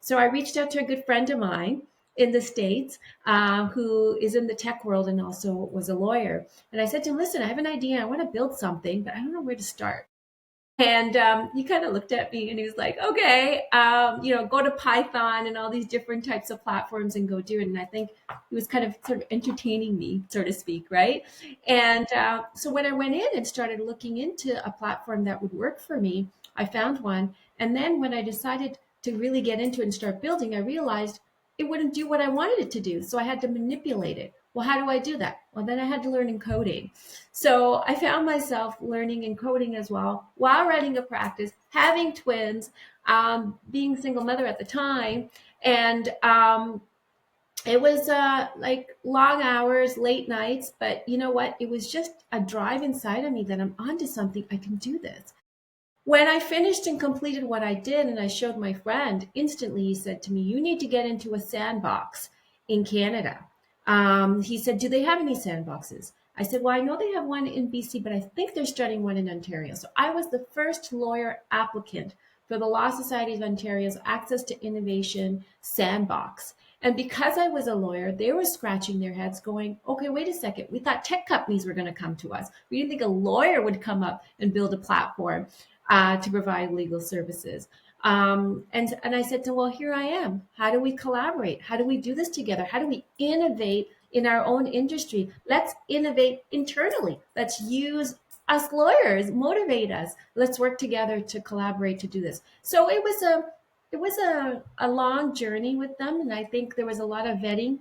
So I reached out to a good friend of mine in the States who is in the tech world and also was a lawyer. And I said to him, listen, I have an idea. I want to build something, but I don't know where to start. And he kind of looked at me and he was like, okay, go to Python and all these different types of platforms and go do it. And I think he was kind of sort of entertaining me, so to speak, right? And so when I went in and started looking into a platform that would work for me, I found one. And then when I decided to really get into it and start building, I realized it wouldn't do what I wanted it to do. So I had to manipulate it. Well, how do I do that? Well, then I had to learn encoding. So I found myself learning encoding as well while running a practice, having twins, being a single mother at the time. And it was like long hours, late nights, but you know what? It was just a drive inside of me that I'm onto something. I can do this. When I finished and completed what I did and I showed my friend, instantly he said to me, you need to get into a sandbox in Canada. He said, do they have any sandboxes? I said, well, I know they have one in BC, but I think they're starting one in Ontario. So I was the first lawyer applicant for the Law Society of Ontario's Access to Innovation Sandbox. And because I was a lawyer, they were scratching their heads going, okay, wait a second. We thought tech companies were going to come to us. We didn't think a lawyer would come up and build a platform to provide legal services. And I said to him, well, here I am. How do we collaborate? How do we do this together? How do we innovate in our own industry? Let's innovate internally. Let's use us lawyers, motivate us. Let's work together to collaborate to do this. So it was a long journey with them, and I think there was a lot of vetting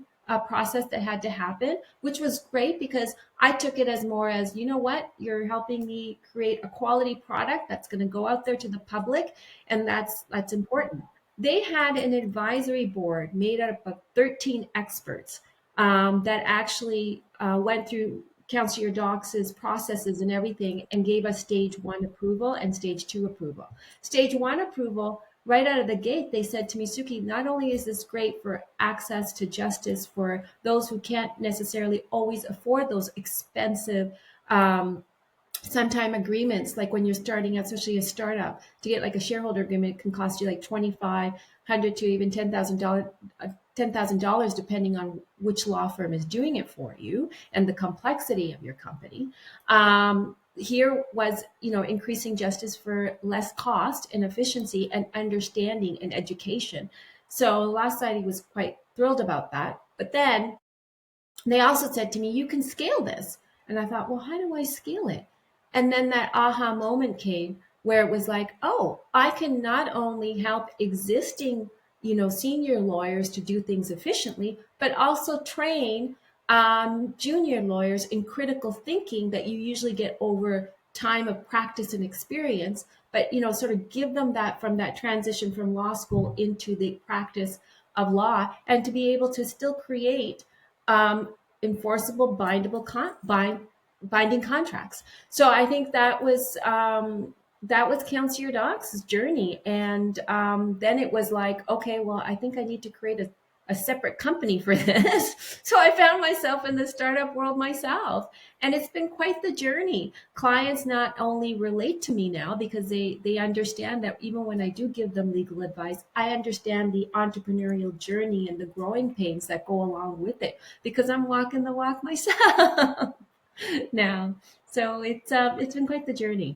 process that had to happen, which was great because I took it as more as, you know what, you're helping me create a quality product that's going to go out there to the public, and that's important. They had an advisory board made up of 13 experts that actually went through Councillor Docs's processes and everything and gave us stage one approval and stage two approval. Stage one approval, right out of the gate, they said to me, Sukhi, not only is this great for access to justice for those who can't necessarily always afford those expensive sometime agreements, like when you're starting out, especially a startup, to get like a shareholder agreement, it can cost you like $2,500 to even $10,000, depending on which law firm is doing it for you and the complexity of your company. Here was, increasing justice for less cost and efficiency and understanding and education. So Law Society was quite thrilled about that. But then they also said to me, you can scale this. And I thought, well, how do I scale it? And then that aha moment came where it was like, oh, I can not only help existing, senior lawyers to do things efficiently, but also train junior lawyers in critical thinking that you usually get over time of practice and experience, but, sort of give them that from that transition from law school into the practice of law, and to be able to still create enforceable, binding contracts. So I think that was Councillor Doc's journey, and then it was like, okay, well, I think I need to create a separate company for this. So I found myself in the startup world myself, and it's been quite the journey. Clients not only relate to me now because they understand that even when I do give them legal advice, I understand the entrepreneurial journey and the growing pains that go along with it because I'm walking the walk myself now. So it's been quite the journey.